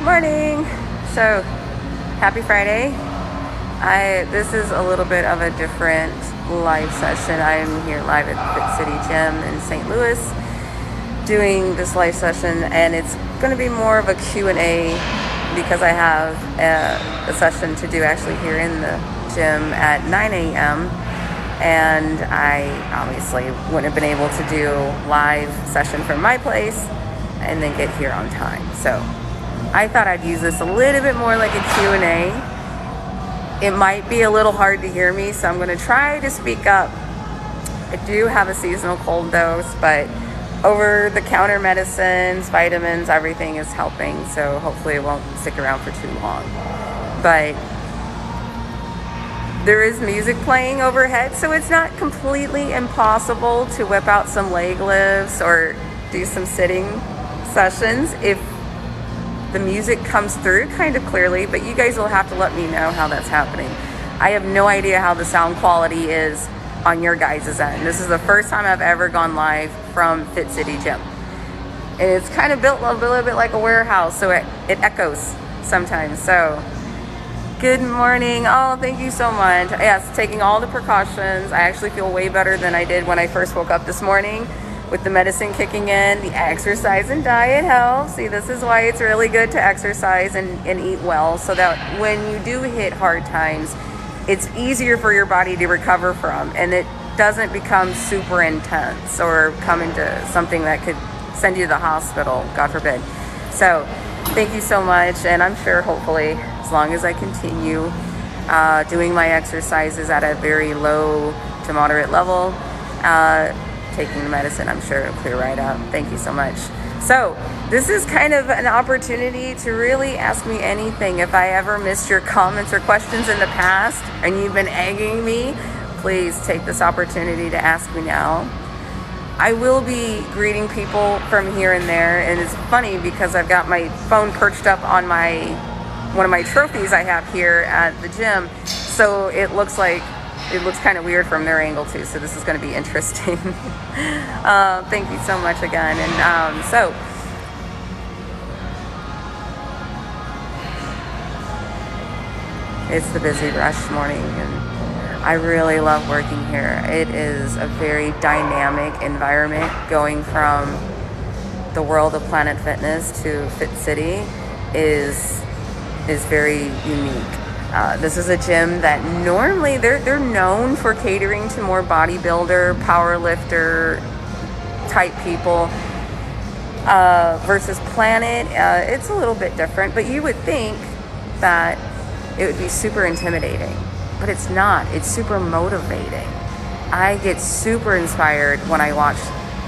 Morning. So, happy Friday. This is a little bit of a different live session. I'm here live at Fit City Gym in St. Louis doing this live session, and it's going to be more of a Q&A because I have a session to do actually here in the gym at 9 a.m. and I obviously wouldn't have been able to do live session from my place and then get here on time. So I thought I'd use this a little bit more like a Q&A. It might be a little hard to hear me, so I'm going to try to speak up. I do have a seasonal cold dose, but over-the-counter medicines, vitamins, everything is helping, so hopefully it won't stick around for too long. But there is music playing overhead, so it's not completely impossible to whip out some leg lifts or do some sitting sessions if the music comes through kind of clearly, but you guys will have to let me know how that's happening. I have no idea how the sound quality is on your guys' end. This is the first time I've ever gone live from Fit City Gym. And it's kind of built a little bit like a warehouse, so it echoes sometimes. So, good morning. Oh, thank you so much. Yes, taking all the precautions. I actually feel way better than I did when I first woke up this morning. With the medicine kicking in, the exercise and diet helps. See, this is why it's really good to exercise and eat well, so that when you do hit hard times, it's easier for your body to recover from, and it doesn't become super intense or come into something that could send you to the hospital, God forbid. So thank you so much, and I'm sure hopefully as long as I continue doing my exercises at a very low to moderate level, taking the medicine, I'm sure it'll clear right up. Thank you so much. So this is kind of an opportunity to really ask me anything. If I ever missed your comments or questions in the past and you've been egging me, please take this opportunity to ask me now. I will be greeting people from here and there, and it's funny because I've got my phone perched up on one of my trophies I have here at the gym, so it looks kind of weird from their angle too, so this is going to be interesting. Thank you so much again. And so it's the busy rush morning, and I really love working here. It is a very dynamic environment. Going from the world of Planet Fitness to Fit City is very unique. This is a gym that normally they're known for catering to more bodybuilder, power lifter type people versus Planet. It's a little bit different, but you would think that it would be super intimidating, but it's not. It's super motivating. I get super inspired when I watch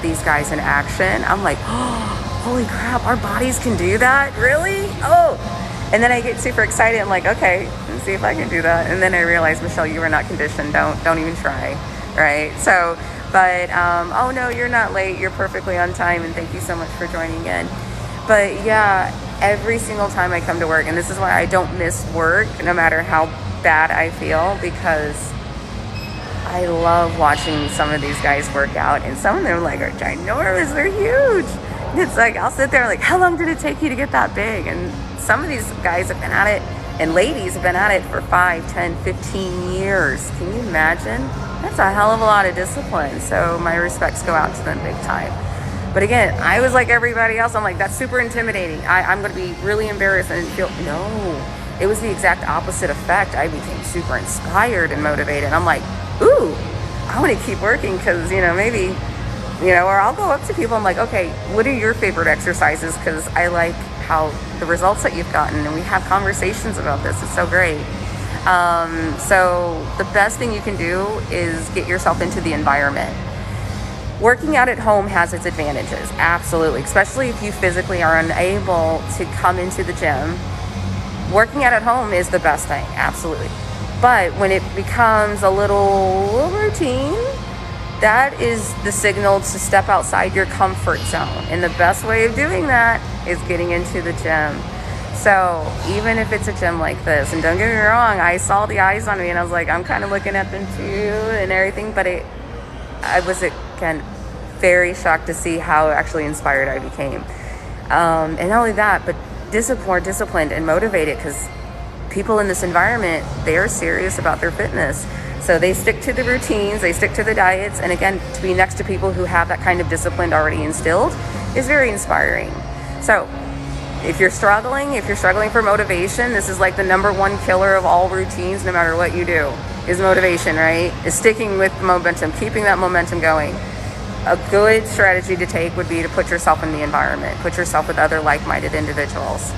these guys in action. I'm like, oh, holy crap, our bodies can do that? Really? Oh. And then I get super excited. I'm like, okay, let's see if I can do that. And then I realize, Michelle, you are not conditioned. Don't even try, right? So, but, oh no, you're not late. You're perfectly on time. And thank you so much for joining in. But yeah, every single time I come to work, and this is why I don't miss work, no matter how bad I feel, because I love watching some of these guys work out. And some of them like are ginormous. They're huge. And it's like, I'll sit there like, how long did it take you to get that big? And some of these guys have been at it, and ladies have been at it for 5, 10, 15 years. Can you imagine? That's a hell of a lot of discipline. So my respects go out to them big time. But again, I was like everybody else. I'm like, that's super intimidating. I'm going to be really embarrassed and feel, no. It was the exact opposite effect. I became super inspired and motivated. I'm like, ooh, I want to keep working because, maybe, or I'll go up to people. I'm like, okay, what are your favorite exercises? Because I like how the results that you've gotten, and we have conversations about this. It's so great. So the best thing you can do is get yourself into the environment. Working out at home has its advantages, absolutely, especially if you physically are unable to come into the gym. Working out at home is the best thing, absolutely. But when it becomes a little routine, that is the signal to step outside your comfort zone. And the best way of doing that is getting into the gym. So even if it's a gym like this, and don't get me wrong, I saw the eyes on me and I was like, I'm kind of looking at them too and everything, but I was, again, very shocked to see how actually inspired I became. And not only that, but more disciplined and motivated, because people in this environment, they are serious about their fitness. So they stick to the routines, they stick to the diets. And again, to be next to people who have that kind of discipline already instilled is very inspiring. So if you're struggling for motivation, this is like the number one killer of all routines, no matter what you do, is motivation, right? Is sticking with the momentum, keeping that momentum going. A good strategy to take would be to put yourself in the environment, put yourself with other like-minded individuals.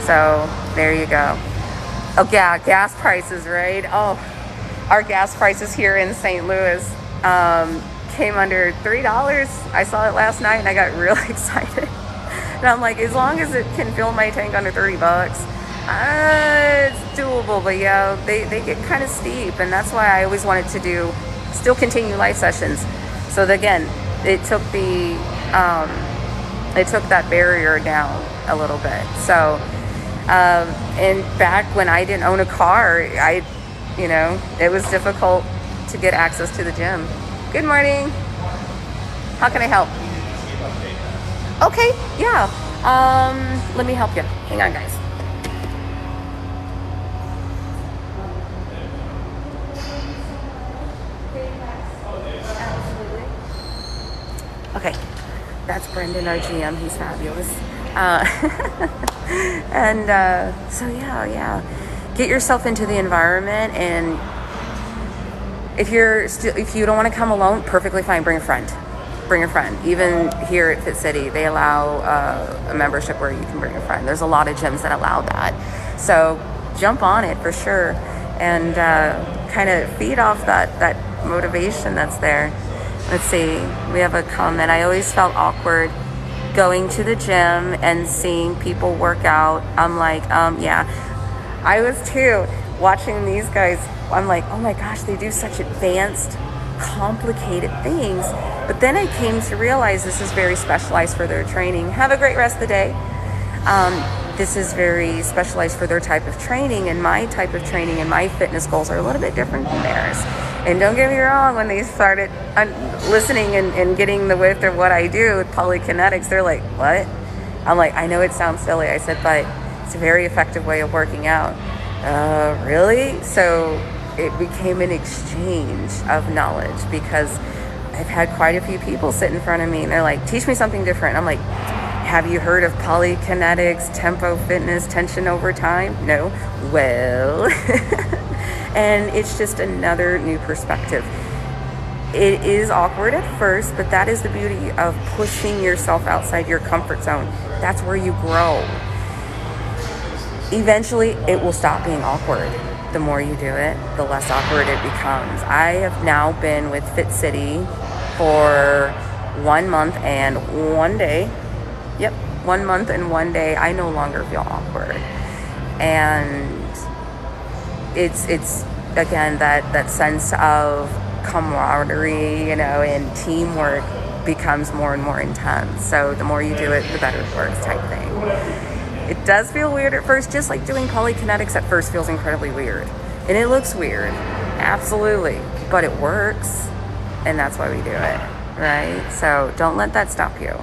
So there you go. Oh yeah, gas prices, right? Oh, our gas prices here in St. Louis came under $3. I saw it last night and I got real excited. And I'm like, as long as it can fill my tank under $30, it's doable. But yeah, they get kind of steep, and that's why I always wanted to still continue live sessions. So that, again, it took that barrier down a little bit. So, and back when I didn't own a car, it was difficult to get access to the gym. Good morning. How can I help? Okay, yeah. Let me help you. Hang on, guys. Okay, that's Brendan, our GM. He's fabulous. So yeah. Get yourself into the environment, and if you don't want to come alone, perfectly fine. Bring a friend. Even here at Fit City, they allow a membership where you can bring a friend. There's a lot of gyms that allow that. So jump on it for sure, and kind of feed off that motivation that's there. Let's see. We have a comment. I always felt awkward going to the gym and seeing people work out. I'm like, yeah. I was too. Watching these guys, I'm like, oh my gosh, they do such advanced, complicated things. But then I came to realize this is very specialized for their training. Have a great rest of the day. This is very specialized for their type of training, and my type of training and my fitness goals are a little bit different than theirs. And don't get me wrong, when they started listening and getting the width of what I do with Polykinetics, they're like, what? I'm like, I know it sounds silly. I said, but it's a very effective way of working out. Really? So it became an exchange of knowledge, because I've had quite a few people sit in front of me and they're like, teach me something different. I'm like, have you heard of Polykinetics, tempo fitness, tension over time? No. Well, and it's just another new perspective. It is awkward at first, but that is the beauty of pushing yourself outside your comfort zone. That's where you grow. Eventually, it will stop being awkward. The more you do it, the less awkward it becomes. I have now been with Fit City for 1 month and 1 day. Yep, 1 month and 1 day. I no longer feel awkward. And it's again, that sense of camaraderie, and teamwork becomes more and more intense. So the more you do it, the better it works, type thing. It does feel weird at first, just like doing Polykinetics at first feels incredibly weird. And it looks weird, absolutely, but it works, and that's why we do it, right? So don't let that stop you.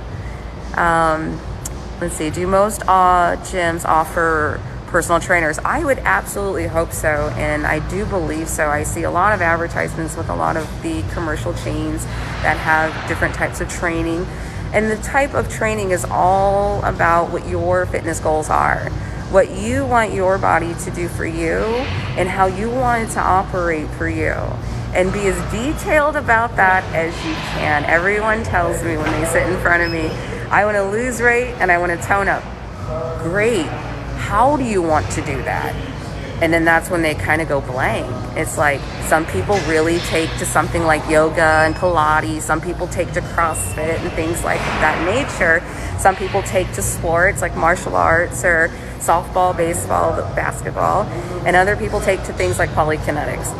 Let's see, do most gyms offer personal trainers? I would absolutely hope so, and I do believe so. I see a lot of advertisements with a lot of the commercial chains that have different types of training. And the type of training is all about what your fitness goals are, what you want your body to do for you, and how you want it to operate for you. And be as detailed about that as you can. Everyone tells me when they sit in front of me, I want to lose weight and I want to tone up. Great. How do you want to do that? And then that's when they kind of go blank. It's like some people really take to something like yoga and Pilates. Some people take to CrossFit and things like that nature. Some people take to sports like martial arts or softball, baseball, basketball. And other people take to things like Polykinetics.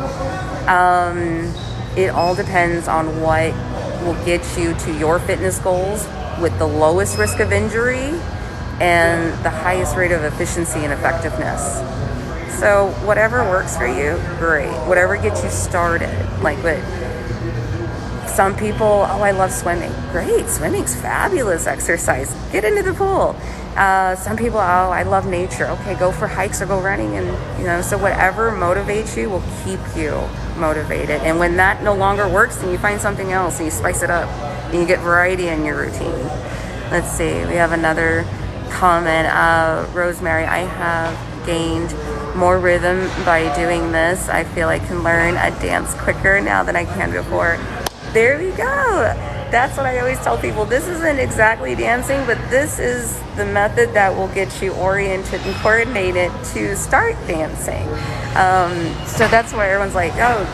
It all depends on what will get you to your fitness goals with the lowest risk of injury and the highest rate of efficiency and effectiveness. So whatever works for you, great. Whatever gets you started. Like with some people, I love swimming. Great, swimming's fabulous exercise. Get into the pool. Some people, oh, I love nature. Okay, go for hikes or go running, and so whatever motivates you will keep you motivated. And when that no longer works, then you find something else and you spice it up and you get variety in your routine. Let's see, we have another comment. Rosemary, I have gained more rhythm by doing this. I feel I can learn a dance quicker now than I can before. There we go. That's what I always tell people. This isn't exactly dancing, but this is the method that will get you oriented and coordinated to start dancing. So that's why everyone's like, oh,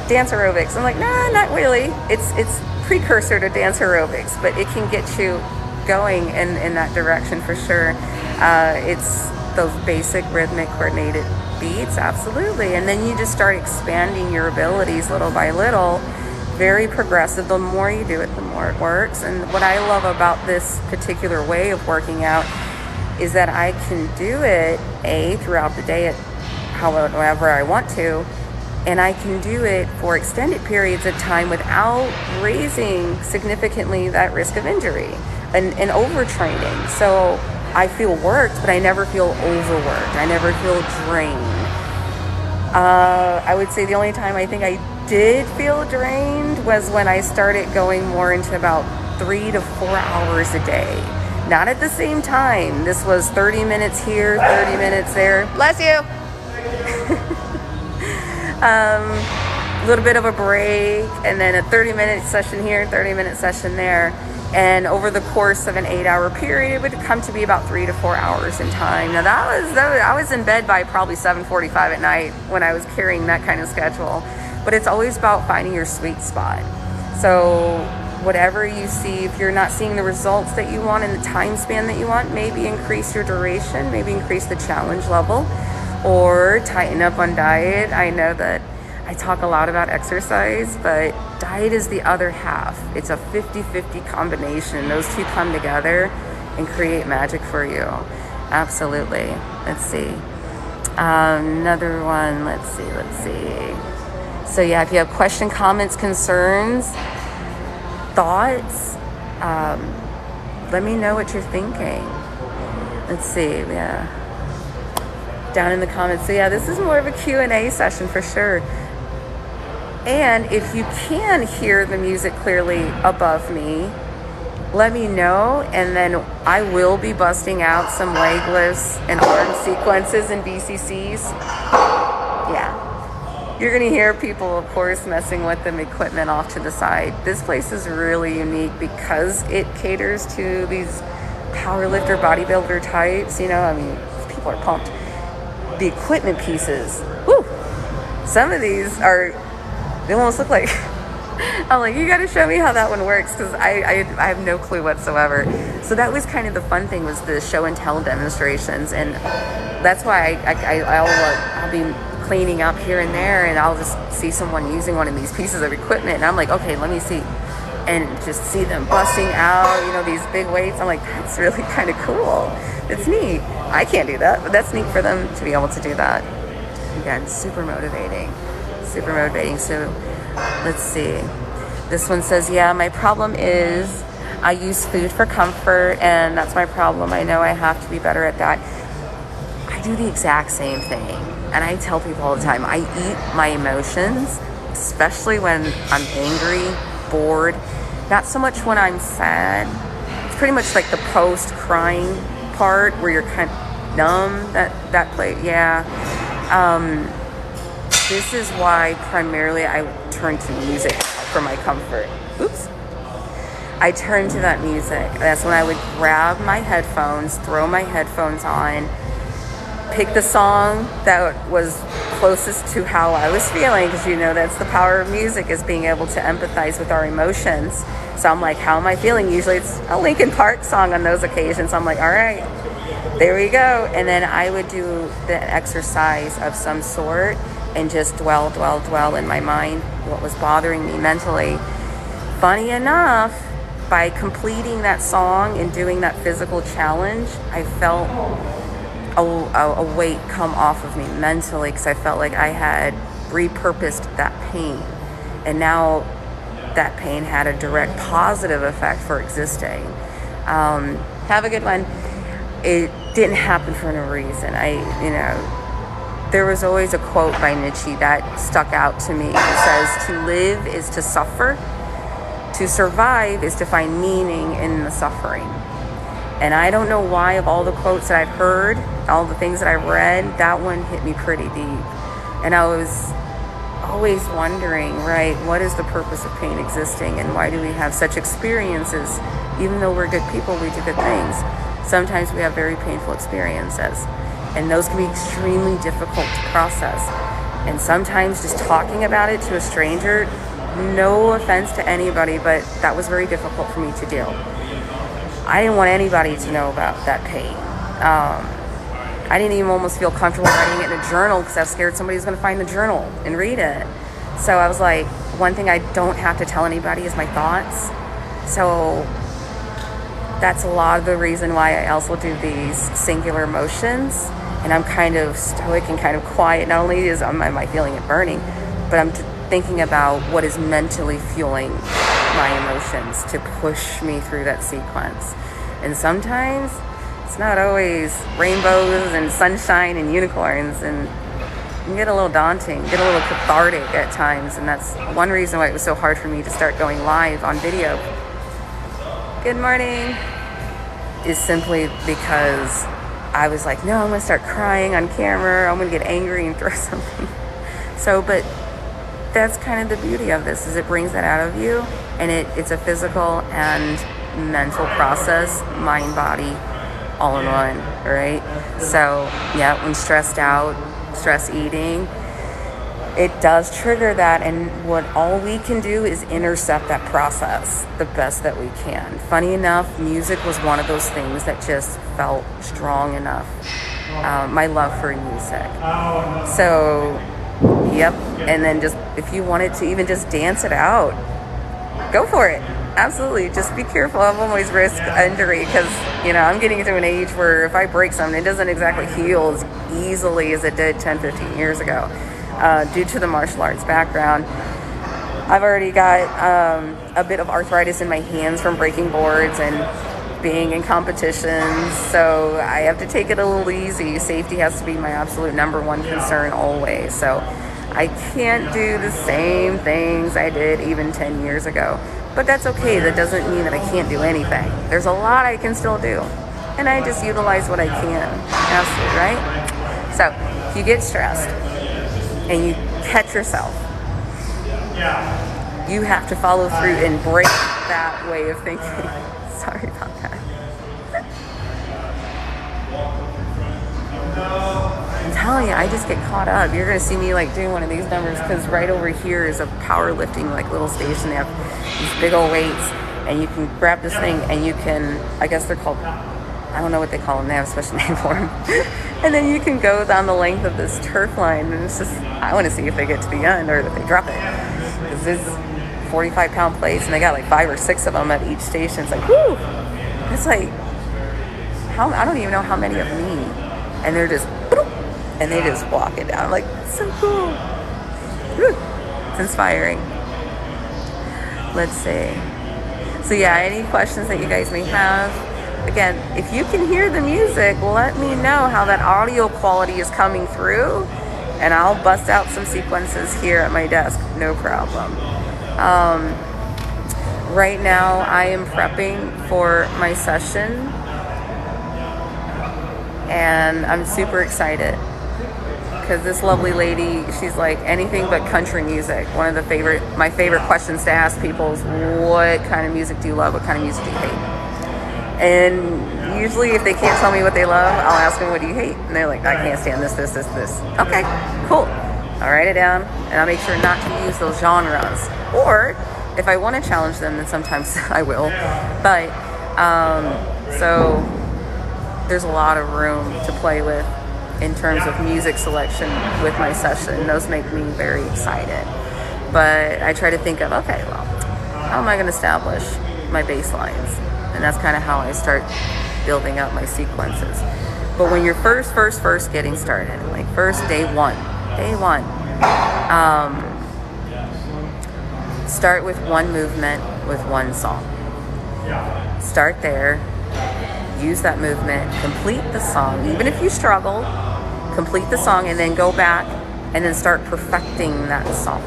dance aerobics. I'm like, nah, not really. It's precursor to dance aerobics, but it can get you going in that direction for sure. It's those basic rhythmic coordinated beats, absolutely. And then you just start expanding your abilities little by little. Very progressive. The more you do it, the more it works. And what I love about this particular way of working out is that I can do it throughout the day at however I want to, and I can do it for extended periods of time without raising significantly that risk of injury and overtraining. So I feel worked, but I never feel overworked. I never feel drained. I would say the only time I think I did feel drained was when I started going more into about 3 to 4 hours a day. Not at the same time. This was 30 minutes here, 30 minutes there. Bless you. A little bit of a break, and then a 30-minute session here, 30-minute session there. And over the course of an 8-hour period, it would come to be about 3 to 4 hours in time. Now I was in bed by probably 7:45 at night when I was carrying that kind of schedule. But it's always about finding your sweet spot. So whatever you see, if you're not seeing the results that you want in the time span that you want, maybe increase your duration, maybe increase the challenge level, or tighten up on diet. I know that I talk a lot about exercise, but diet is the other half. It's a 50-50 combination. Those two come together and create magic for you. Absolutely. Let's see. Another one. Let's see. So yeah, if you have questions, comments, concerns, thoughts, let me know what you're thinking. Let's see, yeah. Down in the comments. So yeah, this is more of a Q&A session for sure. And if you can hear the music clearly above me, let me know, and then I will be busting out some leg lifts and arm sequences and BCCs. Yeah. You're going to hear people, of course, messing with the equipment off to the side. This place is really unique because it caters to these powerlifter, bodybuilder types. I mean, people are pumped. The equipment pieces, whoo! Some of these they almost look like, I'm like, you got to show me how that one works, because I have no clue whatsoever. So that was kind of the fun thing, was the show and tell demonstrations. And that's why I'll be cleaning up here and there, and I'll just see someone using one of these pieces of equipment, and I'm like, okay, let me see, and just see them busting out, these big weights. I'm like, that's really kind of cool. It's neat. I can't do that, but that's neat for them to be able to do that. Again, super motivating. So let's see. This one says, yeah, my problem is I use food for comfort, and that's my problem. I know I have to be better at that. I do the exact same thing. And I tell people all the time, I eat my emotions, especially when I'm angry, bored. Not so much when I'm sad. It's pretty much like the post-crying part where you're kind of numb, that play. Yeah. This is why primarily I turn to music for my comfort. Oops. I turn to that music. That's when I would grab my headphones, throw my headphones on, pick the song that was closest to how I was feeling, because that's the power of music, is being able to empathize with our emotions. So I'm like, how am I feeling? Usually it's a Linkin Park song on those occasions. I'm like, all right, there we go. And then I would do the exercise of some sort and just dwell in my mind what was bothering me mentally. Funny enough, by completing that song and doing that physical challenge, I felt a weight come off of me mentally, because I felt like I had repurposed that pain, and now that pain had a direct positive effect for existing. Have a good one. it didn't happen for no reason. There was always a quote by Nietzsche that stuck out to me. It says, to live is to suffer. To survive is to find meaning in the suffering. And I don't know why, of all the quotes that I've heard, all the things that I've read, that one hit me pretty deep. And I was always wondering, right, what is the purpose of pain existing, and why do we have such experiences? Even though we're good people, we do good things. Sometimes we have very painful experiences, and those can be extremely difficult to process. And sometimes just talking about it to a stranger, no offense to anybody, but that was very difficult for me to do. I didn't want anybody to know about that pain. I didn't even almost feel comfortable writing it in a journal because I was scared somebody was going to find the journal and read it. So I was like, one thing I don't have to tell anybody is my thoughts. So that's a lot of the reason why I also do these singular motions. And I'm kind of stoic and kind of quiet. Not only am I feeling it burning, but I'm thinking about what is mentally fueling my emotions to push me through that sequence. And sometimes it's not always rainbows and sunshine and unicorns, and it can get a little daunting, get a little cathartic at times. And that's one reason why it was so hard for me to start going live on video. Good morning. Is simply because I was like, no, I'm going to start crying on camera. I'm going to get angry and throw something. But that's kind of the beauty of this, is it brings that out of you, and it's a physical and mental process, mind, body, all in one, right? So yeah, when stressed out, stress eating, it does trigger that, and what all we can do is intercept that process the best that we can. Funny enough, music was one of those things that just felt strong enough. My love for music. So yep, and then just if you wanted to even just dance it out, go for it. Absolutely. Just be careful. I've always risk injury because, I'm getting to an age where if I break something, it doesn't exactly heal as easily as it did 10, 15 years ago. Due to the martial arts background, I've already got a bit of arthritis in my hands from breaking boards and being in competitions, so I have to take it a little easy. Safety has to be my absolute number one concern always. So I can't do the same things I did even 10 years ago. But that's okay. That doesn't mean that I can't do anything. There's a lot I can still do. And I just utilize what I can. Absolutely, right? So if you get stressed and you catch yourself, you have to follow through and break that way of thinking. Sorry about that. I'm telling you, I just get caught up. You're going to see me doing one of these numbers because right over here is a powerlifting little station. They have these big old weights, and you can grab this thing and you can, I guess they're called, I don't know what they call them. They have a special name for them. And then you can go down the length of this turf line, and it's just, I want to see if they get to the end or if they drop it. Because this 45-pound plates, and they got 5 or 6 of them at each station. It's whoo! It's I don't even know how many of me. And they're just, and they just walk it down. So cool. Woo. It's inspiring. Let's see. So yeah, any questions that you guys may have? Again, if you can hear the music, let me know how that audio quality is coming through, and I'll bust out some sequences here at my desk. No problem. Right now, I am prepping for my session, and I'm super excited because this lovely lady, she's like anything but country music. One of my favorite questions to ask people is, what kind of music do you love? What kind of music do you hate? And usually if they can't tell me what they love, I'll ask them, what do you hate? And they're like, I can't stand this. Okay, cool. I'll write it down, and I'll make sure not to use those genres. Or if I want to challenge them, then sometimes I will. But, so there's a lot of room to play with in terms of music selection with my session. Those make me very excited. But I try to think of, okay, well, how am I going to establish my bass lines? And that's kind of how I start building up my sequences. But when you're first getting started, first day one, start with one movement with one song. Start there. use that movement, complete the song, even if you struggle, complete the song, and then go back and then start perfecting that song.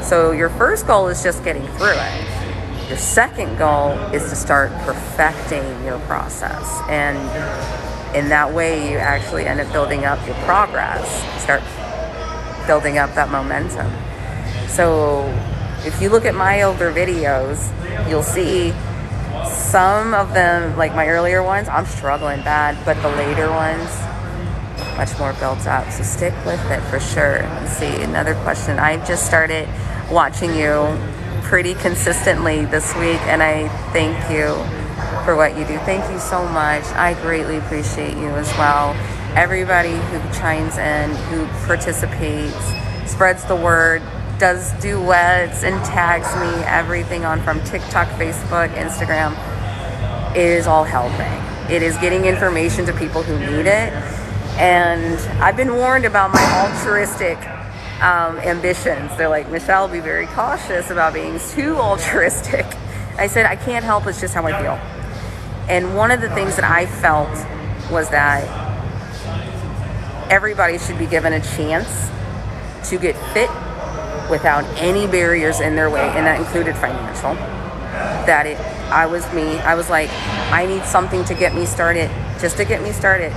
So your first goal is just getting through it. Your second goal is to start perfecting your process. And in that way, you actually end up building up your progress, start building up that momentum. So if you look at my older videos, you'll see some of them, like my earlier ones, I'm struggling bad, but the later ones, much more built up. So stick with it for sure. Let's see, another question. I just started watching you pretty consistently this week, and I thank you for what you do. Thank you so much. I greatly appreciate you as well. Everybody who chimes in, who participates, spreads the word, does duets and tags me, everything on from TikTok, Facebook, Instagram, is all helping. It is getting information to people who need it. And I've been warned about my altruistic ambitions. They're like, Michelle, be very cautious about being too altruistic. I said, I can't help, it's just how I feel. And one of the things that I felt was that everybody should be given a chance to get fit without any barriers in their way, and that included financial. I was me. I was like, I need something to get me started, just to get me started.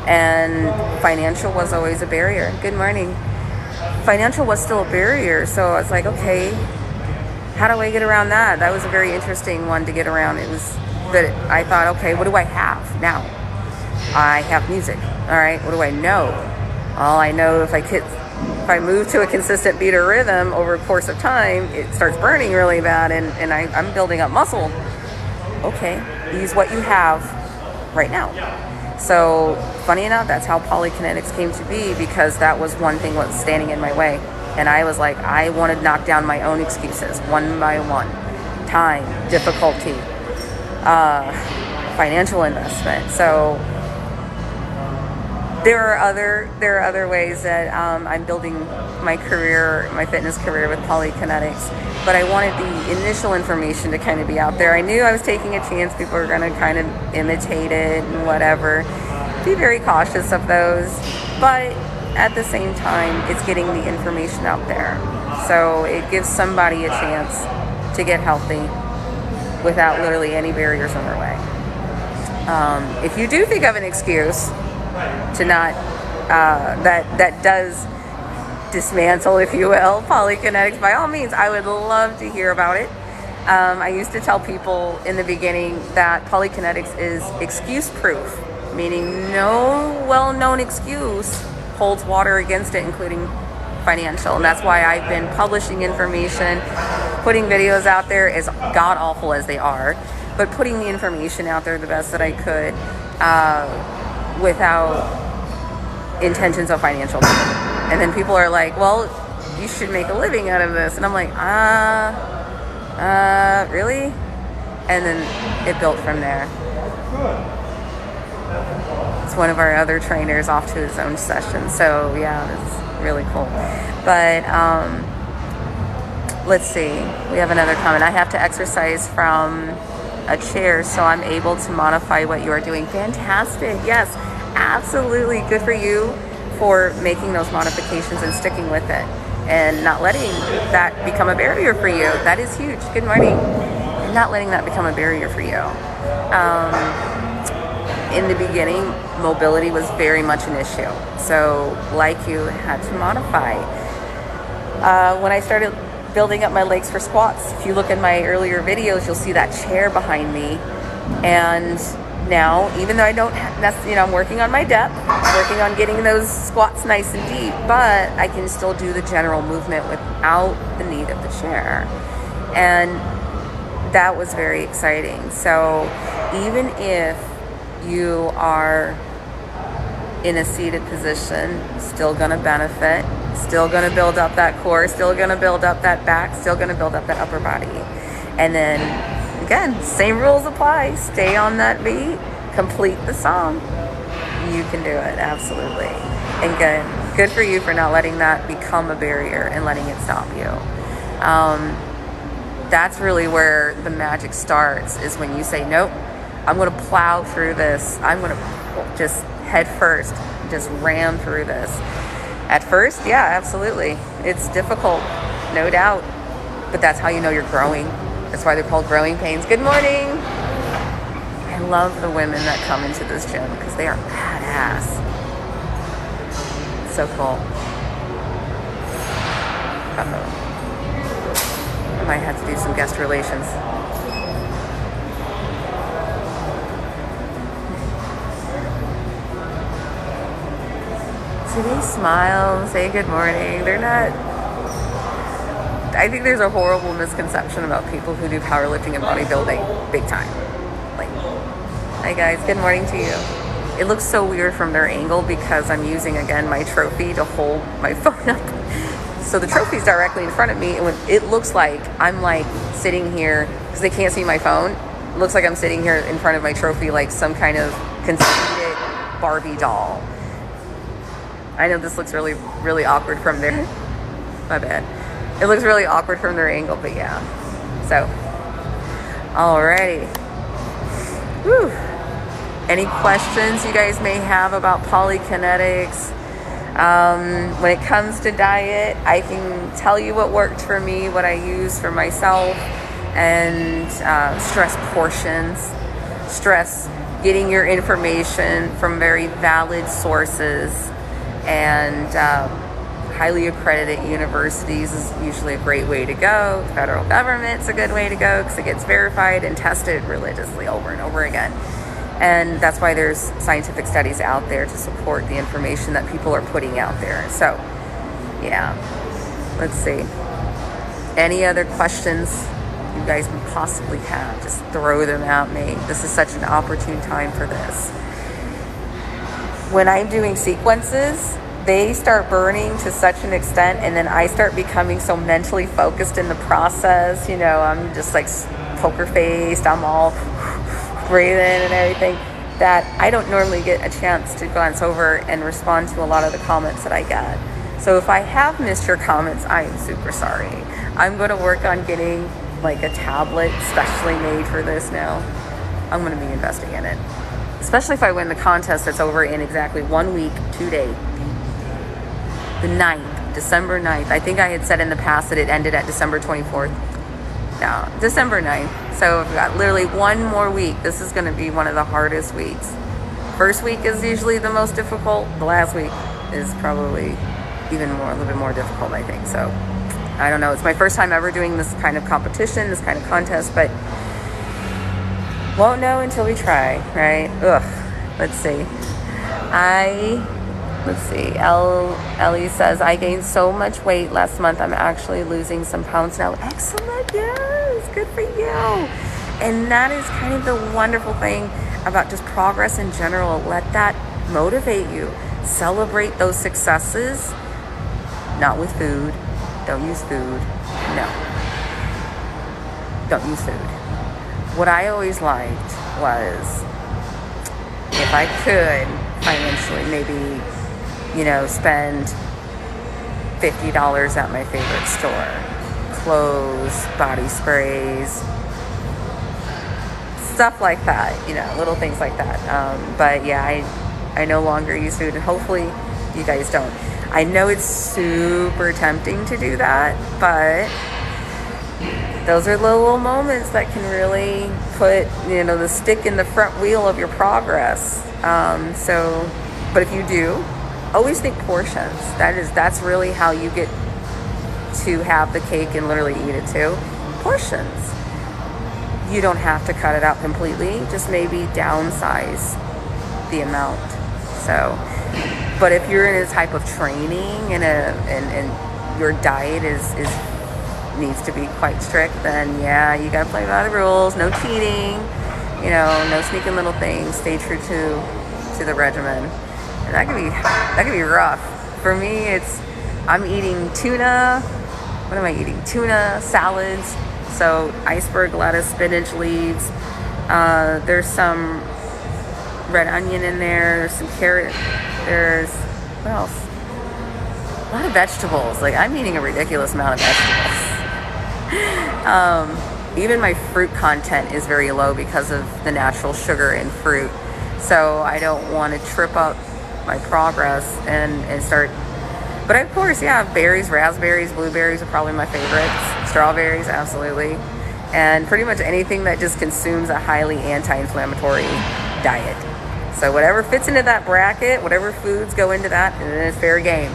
And financial was always a barrier. Good morning. Financial was still a barrier, so I was like, okay, how do I get around that? That was a very interesting one to get around. It was that I thought, okay, what do I have now? I have music. All right, what do I know? All I know, if I move to a consistent beat or rhythm over a course of time, it starts burning really bad, and I'm building up muscle. Okay, use what you have right now. So funny enough, that's how Polykinetics came to be, because that was one thing was standing in my way. And I was like, I want to knock down my own excuses one by one. Time, difficulty, financial investment. So there are other ways that I'm building my career, my fitness career with Polykinetics. But I wanted the initial information to kind of be out there. I knew I was taking a chance. People are going to kind of imitate it and whatever. Be very cautious of those. But at the same time, it's getting the information out there. So it gives somebody a chance to get healthy without literally any barriers in their way. If you do think of an excuse to not, that does dismantle, if you will, Polykinetics, by all means, I would love to hear about it. I used to tell people in the beginning that Polykinetics is excuse proof, meaning no well-known excuse holds water against it, including financial. And that's why I've been publishing information, putting videos out there, as god awful as they are, but putting the information out there the best that I could, without intentions of financial gain. And then people are like, well, you should make a living out of this. And I'm like, really? And then it built from there. It's one of our other trainers off to his own session. So yeah, it's really cool. But let's see. We have another comment. I have to exercise from a chair, so I'm able to modify what you are doing. Fantastic. Yes, absolutely. Good for you for making those modifications and sticking with it and not letting that become a barrier for you. That is huge. Good morning. Not letting that become a barrier for you. In the beginning, mobility was very much an issue. So like you, had to modify. When I started building up my legs for squats, if you look at my earlier videos, you'll see that chair behind me. And now, even though I don't I'm working on my depth, working on getting those squats nice and deep, but I can still do the general movement without the need of the chair. And that was very exciting. So even if you are in a seated position, still going to benefit, still going to build up that core, still going to build up that back, still going to build up that upper body. And then again, same rules apply. Stay on that beat, complete the song. You can do it, absolutely. And good for you for not letting that become a barrier and letting it stop you. That's really where the magic starts, is when you say, nope, I'm going to plow through this. I'm going to just head first, just ram through this. At first, yeah, absolutely. It's difficult, no doubt. But that's how you know you're growing. That's why they're called growing pains. Good morning. I love the women that come into this gym because they are badass. So cool. Uh-oh. I might have to do some guest relations. Do they smile, say good morning? They're not. I think there's a horrible misconception about people who do powerlifting and bodybuilding big time. Like, hi guys, good morning to you. It looks so weird from their angle because I'm using, again, my trophy to hold my phone up. So the trophy's directly in front of me, and it looks like I'm like sitting here, because they can't see my phone. It looks like I'm sitting here in front of my trophy like some kind of conceited Barbie doll. I know this looks really, really awkward from their, my bad. It looks really awkward from their angle, but yeah. So, alrighty. Whew. Any questions you guys may have about Polykinetics? When it comes to diet, I can tell you what worked for me, what I use for myself, and stress portions. Stress getting your information from very valid sources, and highly accredited universities is usually a great way to go. The federal government's a good way to go because it gets verified and tested religiously over and over again. And that's why there's scientific studies out there to support the information that people are putting out there. So, yeah. Let's see. Any other questions you guys would possibly have? Just throw them at me. This is such an opportune time for this. When I'm doing sequences, they start burning to such an extent, and then I start becoming so mentally focused in the process. You know, I'm just like poker faced, I'm all breathing and everything, that I don't normally get a chance to glance over and respond to a lot of the comments that I get. So if I have missed your comments, I am super sorry. I'm going to work on getting like a tablet specially made for this now. I'm going to be investing in it. Especially if I win the contest that's over in exactly 1 week, 2 days. The 9th, December 9th. I think I had said in the past that it ended at December 24th. No, December 9th. So I've got literally 1 more week. This is going to be one of the hardest weeks. First week is usually the most difficult. The last week is probably even more, a little bit more difficult, I think. So I don't know. It's my first time ever doing this kind of competition, this kind of contest, but won't know until we try, right? Ugh. Let's see. Let's see. L.L.C says, I gained so much weight last month. I'm actually losing some pounds now. Excellent. Yes. Good for you. And that is kind of the wonderful thing about just progress in general. Let that motivate you. Celebrate those successes. Not with food. Don't use food. No. Don't use food. What I always liked was, if I could financially, maybe, you know, spend $50 at my favorite store. Clothes, body sprays, stuff like that, you know, little things like that. But yeah, I no longer use food, and hopefully you guys don't. I know it's super tempting to do that, but those are the little moments that can really put, you know, the stick in the front wheel of your progress. But if you do, always think portions. That's really how you get to have the cake and literally eat it too. Portions. You don't have to cut it out completely, just maybe downsize the amount. So, but if you're in a type of training and your diet needs to be quite strict, then yeah, you gotta play by the rules. No cheating, you know, no sneaking little things. Stay true to the regimen. And that can be rough. For me, I'm eating tuna. What am I eating? Tuna, salads. So iceberg lettuce, spinach leaves. There's some red onion in there. There's some carrot. There's, what else? A lot of vegetables. Like, I'm eating a ridiculous amount of vegetables. even my fruit content is very low because of the natural sugar in fruit. So I don't want to trip up my progress and start. But of course, yeah, berries, raspberries, blueberries are probably my favorites. Strawberries, absolutely. And pretty much anything that just consumes a highly anti-inflammatory diet. So whatever fits into that bracket, whatever foods go into that, and then it's fair game.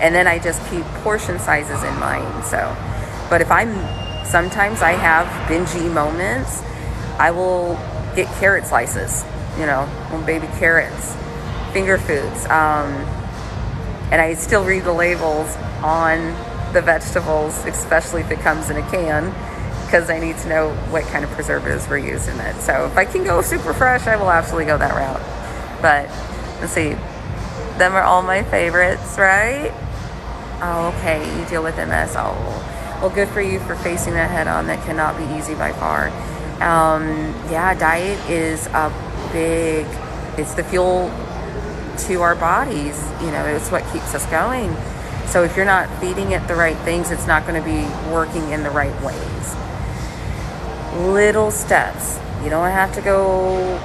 And then I just keep portion sizes in mind. So, but sometimes I have bingy moments, I will get carrot slices, little baby carrots, finger foods. And I still read the labels on the vegetables, especially if it comes in a can, because I need to know what kind of preservatives we're using in it. So if I can go super fresh, I will absolutely go that route. But let's see, them are all my favorites, right? Oh, okay, you deal with MS. Oh, well, good for you for facing that head on. That cannot be easy by far. Yeah, diet is it's the fuel to our bodies. It's what keeps us going. So if you're not feeding it the right things, it's not going to be working in the right ways. Little steps. You don't have to go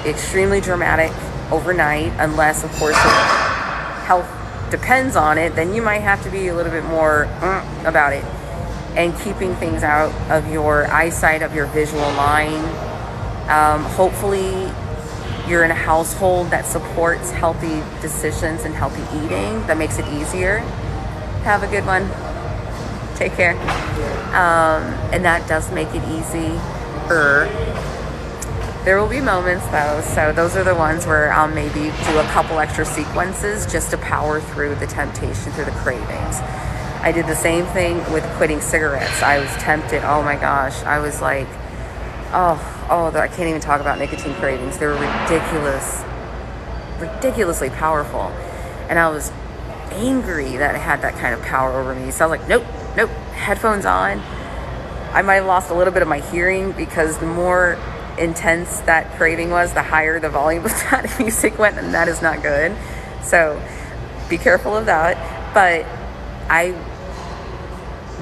extremely dramatic overnight, unless, of course, health depends on it. Then you might have to be a little bit more about it, and keeping things out of your eyesight, of your visual line. Hopefully you're in a household that supports healthy decisions and healthy eating. That makes it easier. Have a good one. Take care. And that does make it easier. There will be moments though, so those are the ones where I'll maybe do a couple extra sequences just to power through the temptation, through the cravings. I did the same thing with quitting cigarettes. I was tempted. Oh my gosh. I was like, I can't even talk about nicotine cravings. They were ridiculously powerful. And I was angry that it had that kind of power over me. So I was like, nope, headphones on. I might have lost a little bit of my hearing because the more intense that craving was, the higher the volume of that music went, and that is not good. So be careful of that. But I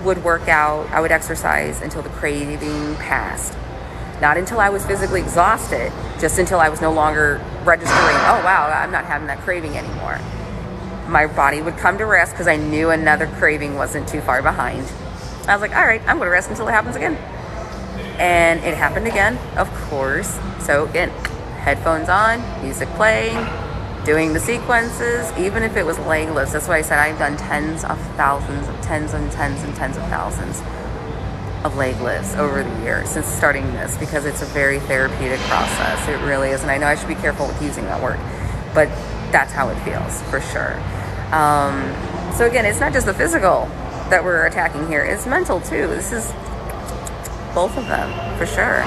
would work out, I would exercise until the craving passed. Not until I was physically exhausted, just until I was no longer registering, oh wow, I'm not having that craving anymore. My body would come to rest because I knew another craving wasn't too far behind. I was like, all right, I'm going to rest until it happens again. And it happened again, of course. So again, headphones on, music playing, doing the sequences, even if it was leg lifts. That's why I said I've done tens of thousands of thousands of leg lifts over the years since starting this, because it's a very therapeutic process. It really is. And I know I should be careful with using that word, but that's how it feels for sure. So again, it's not just the physical that we're attacking here, it's mental too. This is both of them for sure.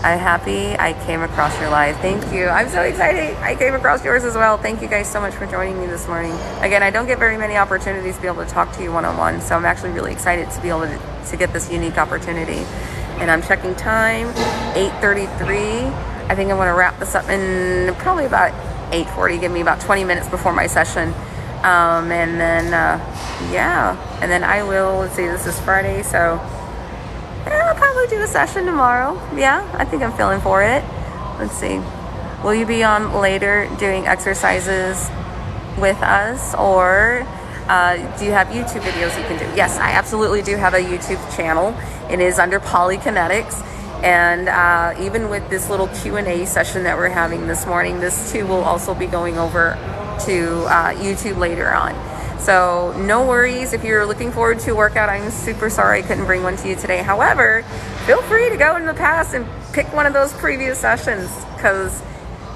I'm happy I came across your live. Thank you. I'm so excited I came across yours as well. Thank you guys so much for joining me this morning. Again, I don't get very many opportunities to be able to talk to you one-on-one, so I'm actually really excited to be able to get this unique opportunity. And I'm checking time, 8:33. I think I'm going to wrap this up in probably about 8:40. Give me about 20 minutes before my session. And then I will, let's see, this is Friday, so I'll probably do a session tomorrow. Yeah, I think I'm feeling for it. Let's see. Will you be on later doing exercises with us, or do you have YouTube videos you can do? Yes, I absolutely do have a YouTube channel. It is under Polykinetics. And even with this little Q&A session that we're having this morning, this too will also be going over to YouTube later on. So no worries if you're looking forward to a workout. I'm super sorry I couldn't bring one to you today. However, feel free to go in the past and pick one of those previous sessions, because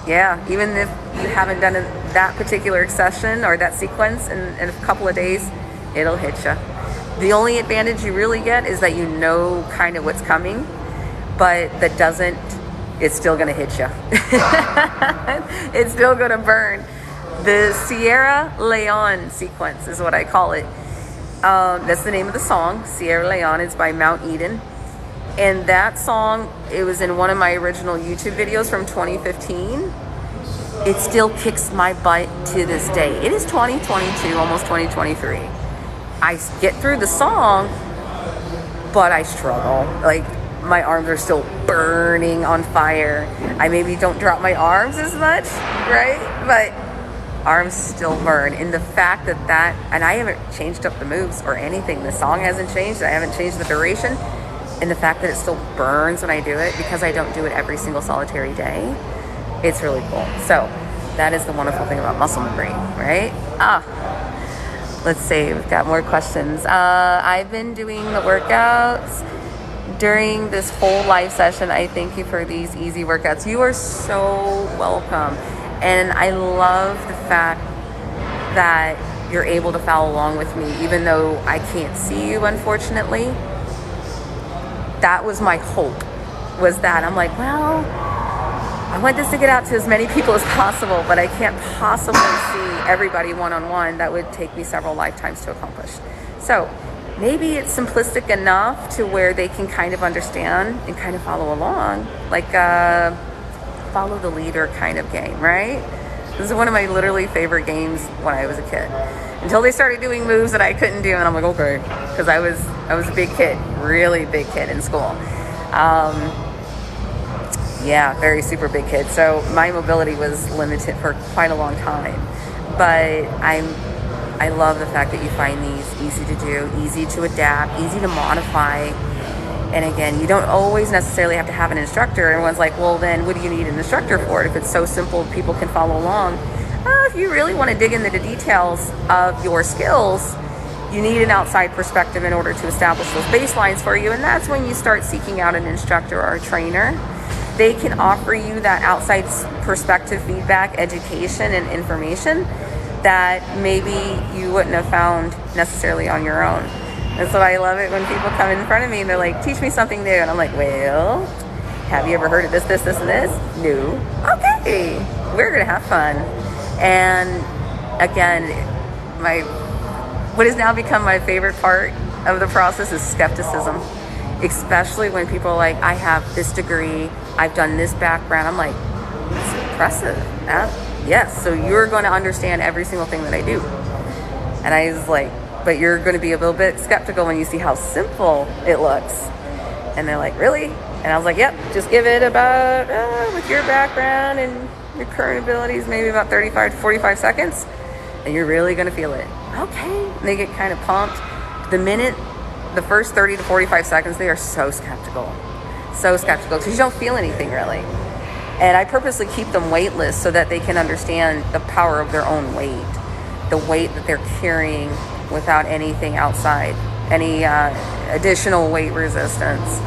even if you haven't done that particular session or that sequence in a couple of days, it'll hit you. The only advantage you really get is that you know kind of what's coming, but it's still going to hit you. It's still going to burn. The Sierra Leone sequence is what I call it. That's the name of the song. Sierra Leone is by Mount Eden. And that song, it was in one of my original YouTube videos from 2015. It still kicks my butt to this day. It is 2022, almost 2023. I get through the song, but I struggle. Like, my arms are still burning on fire. I maybe don't drop my arms as much, right? But arms still burn. And the fact that, and I haven't changed up the moves or anything. The song hasn't changed. I haven't changed the duration. And the fact that it still burns when I do it, because I don't do it every single solitary day, it's really cool. So that is the wonderful thing about muscle memory, right? Let's see, we've got more questions. I've been doing the workouts during this whole live session. I thank you for these easy workouts. You are so welcome. And I love the fact that you're able to follow along with me, even though I can't see you, unfortunately. That was my hope, was that I'm like, well, I want this to get out to as many people as possible, but I can't possibly see everybody one-on-one. That would take me several lifetimes to accomplish. So maybe it's simplistic enough to where they can kind of understand and kind of follow along, like follow the leader kind of game, right? This is one of my literally favorite games when I was a kid. Until they started doing moves that I couldn't do, and I'm like, okay, because I was a big kid, really big kid in school. Yeah, very super big kid. So my mobility was limited for quite a long time. But I love the fact that you find these easy to do, easy to adapt, easy to modify. And again, you don't always necessarily have to have an instructor. Everyone's like, well, then what do you need an instructor for? If it's so simple, people can follow along. If you really want to dig into the details of your skills, you need an outside perspective in order to establish those baselines for you. And that's when you start seeking out an instructor or a trainer. They can offer you that outside perspective, feedback, education, and information that maybe you wouldn't have found necessarily on your own. And so I love it when people come in front of me and they're like, teach me something new. And I'm like, well, have you ever heard of this, this, this, and this? No. Okay, we're going to have fun. And again, what has now become my favorite part of the process is skepticism. Especially when people are like, I have this degree, I've done this background. I'm like, that's impressive. Yes, so you're going to understand every single thing that I do. And I was like, but you're going to be a little bit skeptical when you see how simple it looks. And they're like, really? And I was like, yep, just give it about, with your background and your current abilities, maybe about 35 to 45 seconds. And you're really going to feel it. Okay. And they get kind of pumped. The first 30 to 45 seconds, they are so skeptical. So skeptical because you don't feel anything really. And I purposely keep them weightless so that they can understand the power of their own weight, the weight that they're carrying without anything outside, any additional weight resistance,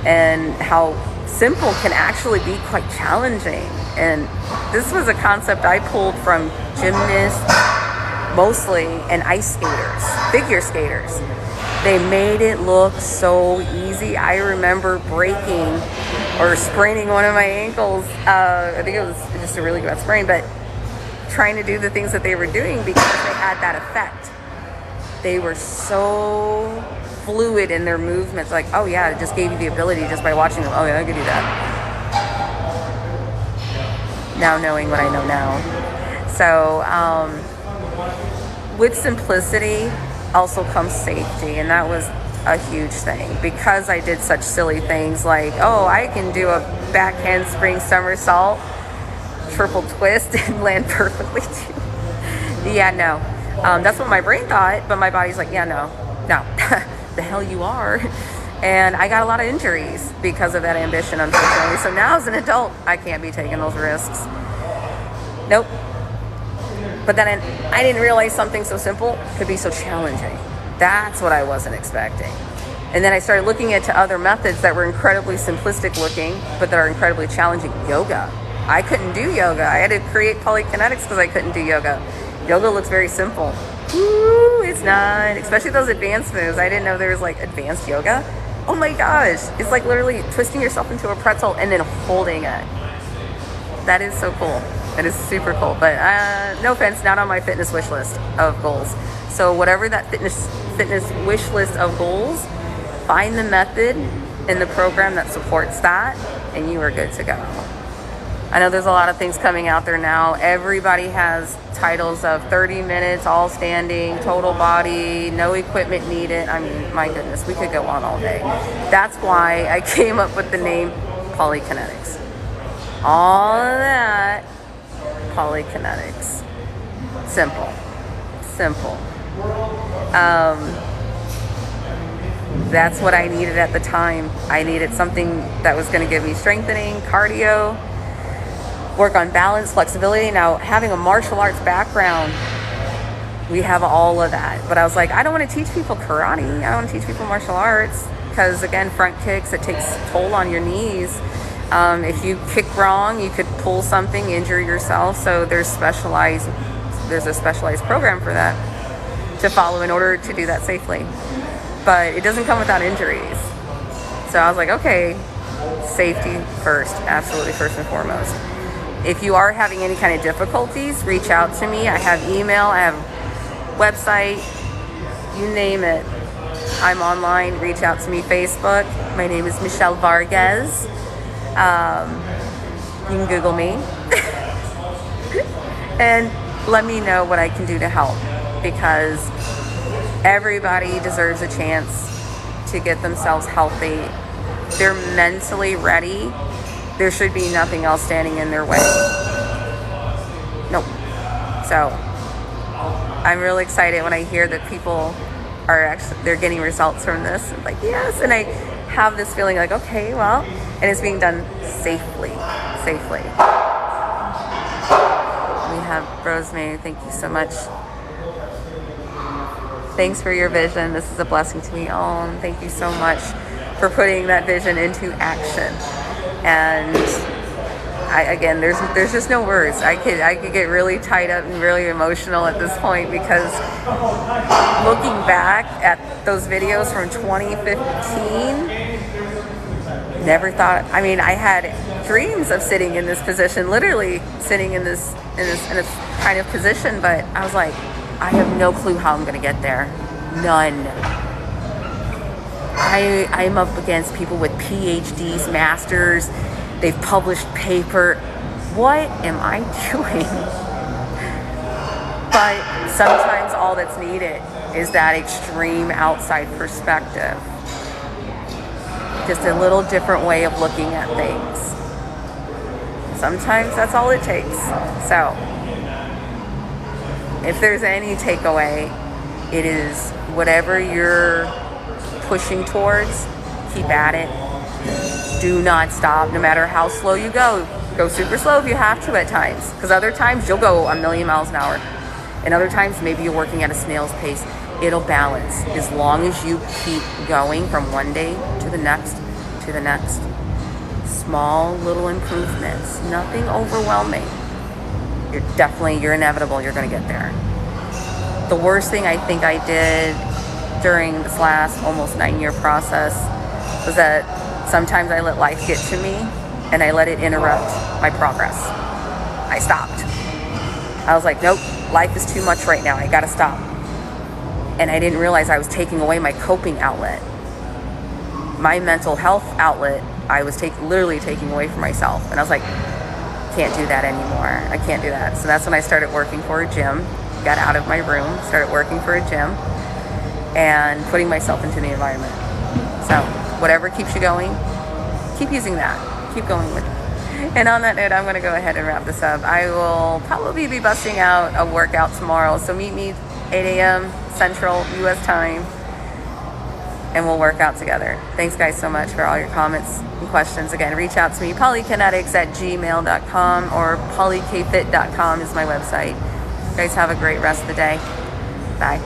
and how simple can actually be quite challenging. And this was a concept I pulled from gymnasts mostly and ice skaters, figure skaters. They made it look so easy. I remember breaking or spraining one of my ankles. I think it was just a really bad sprain, but trying to do the things that they were doing because they had that effect. They were so fluid in their movements. Like, oh yeah, it just gave you the ability just by watching them. Oh yeah, I could do that. Now knowing what I know now. So with simplicity also comes safety, and that was a huge thing because I did such silly things like, oh, I can do a back handspring somersault, triple twist, and land perfectly too. Yeah, no. That's what my brain thought, but my body's like, yeah, no, the hell you are. And I got a lot of injuries because of that ambition, unfortunately. So now as an adult, I can't be taking those risks. Nope. But then I didn't realize something so simple could be so challenging. That's what I wasn't expecting. And then I started looking into other methods that were incredibly simplistic looking, but that are incredibly challenging. Yoga. I couldn't do yoga. I had to create Polykinetics because I couldn't do yoga. Yoga looks very simple. Ooh, it's not. Especially those advanced moves. I didn't know there was like advanced yoga. Oh my gosh. It's like literally twisting yourself into a pretzel and then holding it. That is so cool. It is super cool, but no offense, not on my fitness wish list of goals. So whatever that fitness wish list of goals, find the method in the program that supports that, and you are good to go. I know there's a lot of things coming out there now. Everybody has titles of 30 minutes, all standing, total body, no equipment needed. I mean, my goodness, we could go on all day. That's why I came up with the name Polykinetics. All of that, Polykinetics. Simple. That's what I needed at the time. I needed something that was going to give me strengthening, cardio, work on balance, flexibility. Now, having a martial arts background, we have all of that. But I was like, I don't want to teach people karate. I want to teach people martial arts because, again, front kicks, it takes toll on your knees. If you kick wrong, you could pull something, injure yourself. So there's a specialized program for that to follow in order to do that safely. But it doesn't come without injuries. So I was like, okay, safety first, absolutely first and foremost. If you are having any kind of difficulties, reach out to me. I have email, I have website, you name it. I'm online, reach out to me, Facebook. My name is Michelle Vargas. You can Google me. And let me know what I can do to help, because everybody deserves a chance to get themselves healthy. They're mentally ready. There should be nothing else standing in their way. Nope. So I'm really excited when I hear that people they're getting results from this. It's like, yes. And I have this feeling like, okay, well, and it's being done safely. We have Rosemary. Thank you so much. Thanks for your vision. This is a blessing to me. Oh, and thank you so much for putting that vision into action. And there's just no words. I could get really tied up and really emotional at this point, because looking back at those videos from 2015, never thought. I mean, I had dreams of sitting in this position, literally sitting in this kind of position, but I was like, I have no clue how I'm going to get there. None. I'm up against people with PhDs, masters. They've published paper. What am I doing? But sometimes all that's needed is that extreme outside perspective. Just a little different way of looking at things. Sometimes that's all it takes. So, if there's any takeaway, it is whatever you're pushing towards, keep at it. Do not stop, no matter how slow you go. Go super slow if you have to at times, because other times you'll go a million miles an hour. And other times maybe you're working at a snail's pace. It'll balance as long as you keep going from one day to the next to the next. Small little improvements, nothing overwhelming. You're inevitable, you're going to get there. The worst thing I think I did during this last almost 9-year process was that sometimes I let life get to me and I let it interrupt my progress. I stopped. I was like, nope, life is too much right now. I got to stop. And I didn't realize I was taking away my coping outlet. My mental health outlet, I was literally taking away from myself. And I was like, can't do that anymore. I can't do that. So that's when I started working for a gym. Got out of my room, started working for a gym, and putting myself into the environment. So whatever keeps you going, keep using that. Keep going with it. And on that note, I'm going to go ahead and wrap this up. I will probably be busting out a workout tomorrow. So meet me 8 a.m. Central U.S. time, and we'll work out together. Thanks, guys, so much for all your comments and questions. Again, reach out to me, polykinetics@gmail.com, or polykfit.com is my website. You guys have a great rest of the day. Bye.